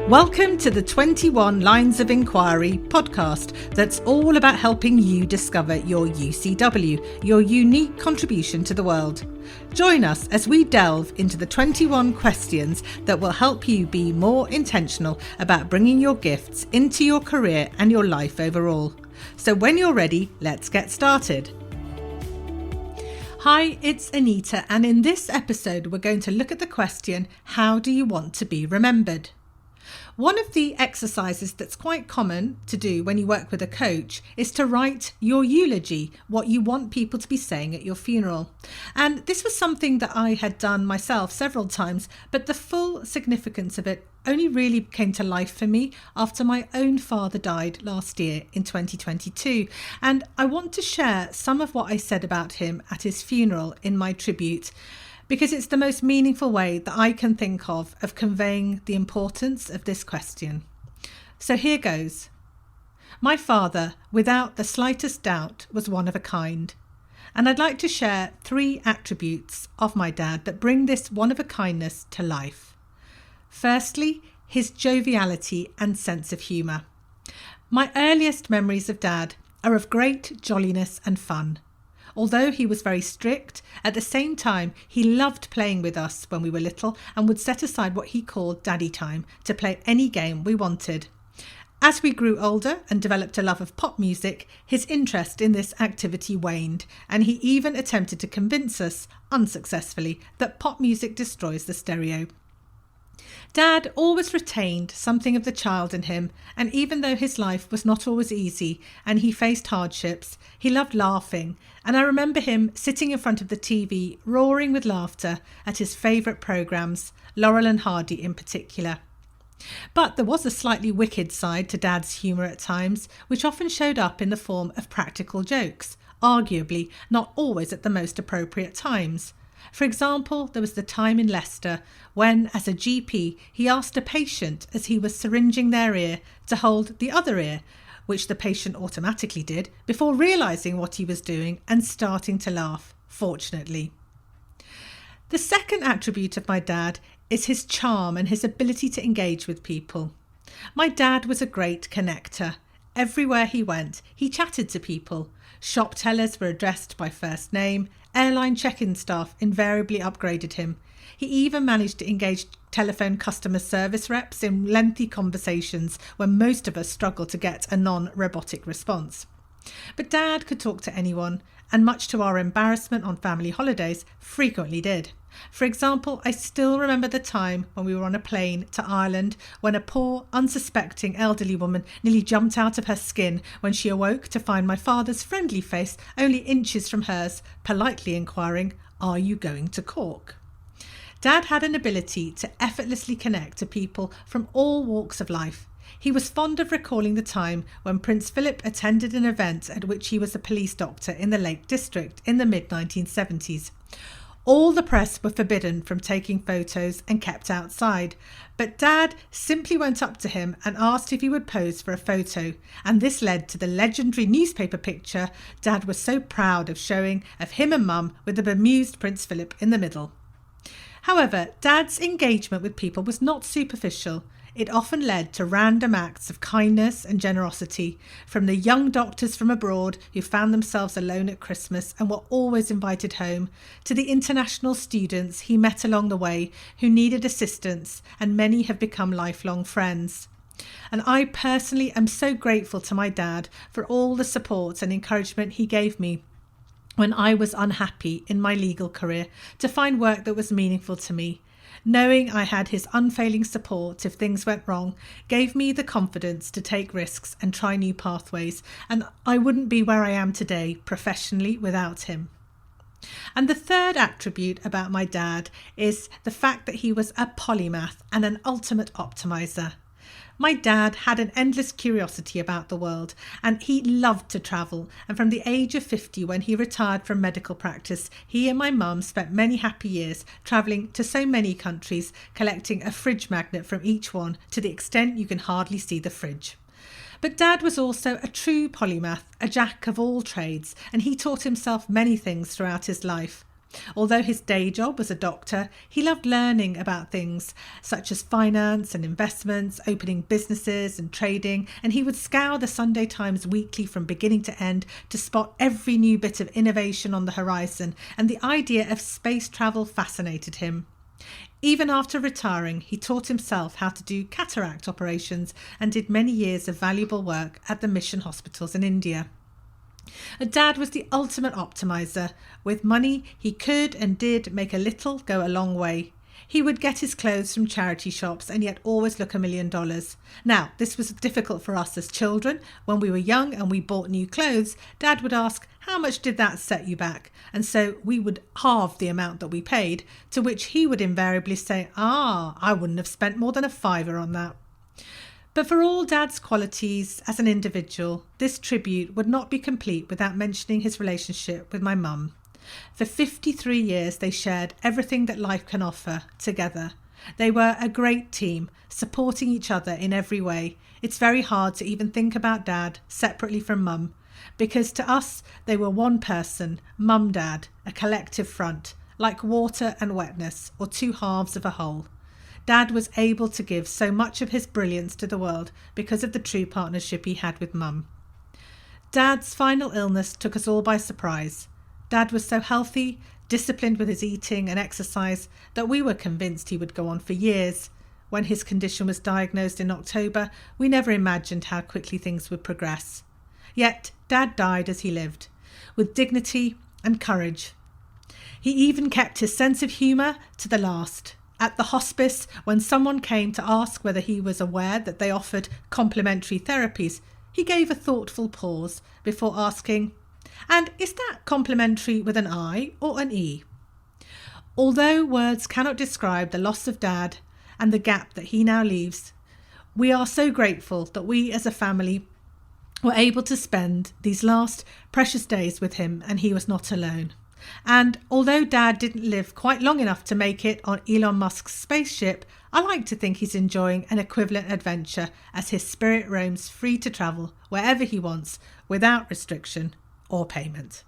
Welcome to the 21 Lines of Inquiry podcast that's all about helping you discover your UCW, your unique contribution to the world. Join us as we delve into the 21 questions that will help you be more intentional about bringing your gifts into your career and your life overall. So when you're ready, let's get started. Hi, it's Anita, and in this episode we're going to look at the question, how do you want to be remembered? One of the exercises that's quite common to do when you work with a coach is to write your eulogy, what you want people to be saying at your funeral. And this was something that I had done myself several times, but the full significance of it only really came to life for me after my own father died last year in 2022. And I want to share some of what I said about him at his funeral in my tribute, because it's the most meaningful way that I can think of conveying the importance of this question. So here goes. My father, without the slightest doubt, was one of a kind. And I'd like to share 3 attributes of my dad that bring this one-of-a-kindness to life. Firstly, his joviality and sense of humour. My earliest memories of Dad are of great jolliness and fun. Although he was very strict, at the same time he loved playing with us when we were little and would set aside what he called daddy time to play any game we wanted. As we grew older and developed a love of pop music, his interest in this activity waned, and he even attempted to convince us, unsuccessfully, that pop music destroys the stereo. Dad always retained something of the child in him, and even though his life was not always easy and he faced hardships, he loved laughing, and I remember him sitting in front of the TV roaring with laughter at his favourite programmes, Laurel and Hardy in particular. But there was a slightly wicked side to Dad's humour at times, which often showed up in the form of practical jokes, arguably not always at the most appropriate times. For example, there was the time in Leicester when, as a GP, he asked a patient as he was syringing their ear to hold the other ear, which the patient automatically did before realising what he was doing and starting to laugh, fortunately. The second attribute of my dad is his charm and his ability to engage with people. My dad was a great connector. Everywhere he went, he chatted to people. Shop tellers were addressed by first name. Airline check-in staff invariably upgraded him. He even managed to engage telephone customer service reps in lengthy conversations when most of us struggled to get a non-robotic response. But Dad could talk to anyone, and much to our embarrassment on family holidays, frequently did. For example, I still remember the time when we were on a plane to Ireland when a poor, unsuspecting elderly woman nearly jumped out of her skin when she awoke to find my father's friendly face only inches from hers, politely inquiring, "Are you going to Cork?" Dad had an ability to effortlessly connect to people from all walks of life. He was fond of recalling the time when Prince Philip attended an event at which he was a police doctor in the Lake District in the mid-1970s. All the press were forbidden from taking photos and kept outside, but Dad simply went up to him and asked if he would pose for a photo, and this led to the legendary newspaper picture Dad was so proud of showing of him and Mum with the bemused Prince Philip in the middle. However, Dad's engagement with people was not superficial. It often led to random acts of kindness and generosity, from the young doctors from abroad who found themselves alone at Christmas and were always invited home, to the international students he met along the way who needed assistance, and many have become lifelong friends. And I personally am so grateful to my dad for all the support and encouragement he gave me when I was unhappy in my legal career to find work that was meaningful to me. Knowing I had his unfailing support if things went wrong gave me the confidence to take risks and try new pathways, and I wouldn't be where I am today professionally without him. And the third attribute about my dad is the fact that he was a polymath and an ultimate optimizer. My dad had an endless curiosity about the world, and he loved to travel, and from the age of 50 when he retired from medical practice, he and my mum spent many happy years travelling to so many countries, collecting a fridge magnet from each one to the extent you can hardly see the fridge. But Dad was also a true polymath, a jack of all trades, and he taught himself many things throughout his life. Although his day job was a doctor, he loved learning about things such as finance and investments, opening businesses and trading, and he would scour the Sunday Times weekly from beginning to end to spot every new bit of innovation on the horizon, and the idea of space travel fascinated him. Even after retiring, he taught himself how to do cataract operations and did many years of valuable work at the mission hospitals in India. Dad was the ultimate optimizer. With money, he could and did make a little go a long way. He would get his clothes from charity shops and yet always look $1 million. Now, this was difficult for us as children. When we were young and we bought new clothes, Dad would ask, "How much did that set you back?" And so we would halve the amount that we paid, to which he would invariably say, "I wouldn't have spent more than a fiver on that." But for all Dad's qualities as an individual, this tribute would not be complete without mentioning his relationship with my mum. For 53 years they shared everything that life can offer together. They were a great team, supporting each other in every way. It's very hard to even think about Dad separately from Mum, because to us they were one person, Mum-Dad, a collective front, like water and wetness, or two halves of a whole. Dad was able to give so much of his brilliance to the world because of the true partnership he had with Mum. Dad's final illness took us all by surprise. Dad was so healthy, disciplined with his eating and exercise, that we were convinced he would go on for years. When his condition was diagnosed in October, we never imagined how quickly things would progress. Yet Dad died as he lived, with dignity and courage. He even kept his sense of humour to the last. At the hospice, when someone came to ask whether he was aware that they offered complementary therapies, he gave a thoughtful pause before asking, "And is that complementary with an I or an E?" Although words cannot describe the loss of Dad and the gap that he now leaves, we are so grateful that we as a family were able to spend these last precious days with him, and he was not alone. And although Dad didn't live quite long enough to make it on Elon Musk's spaceship, I like to think he's enjoying an equivalent adventure as his spirit roams free to travel wherever he wants without restriction or payment.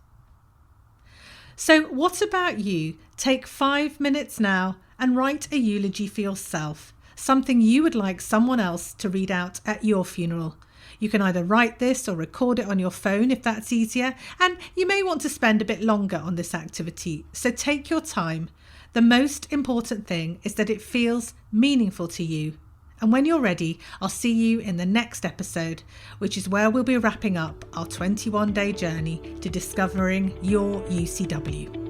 So what about you? Take 5 minutes now and write a eulogy for yourself, something you would like someone else to read out at your funeral. You can either write this or record it on your phone if that's easier, and you may want to spend a bit longer on this activity, so take your time. The most important thing is that it feels meaningful to you. And when you're ready, I'll see you in the next episode, which is where we'll be wrapping up our 21-day journey to discovering your UCW.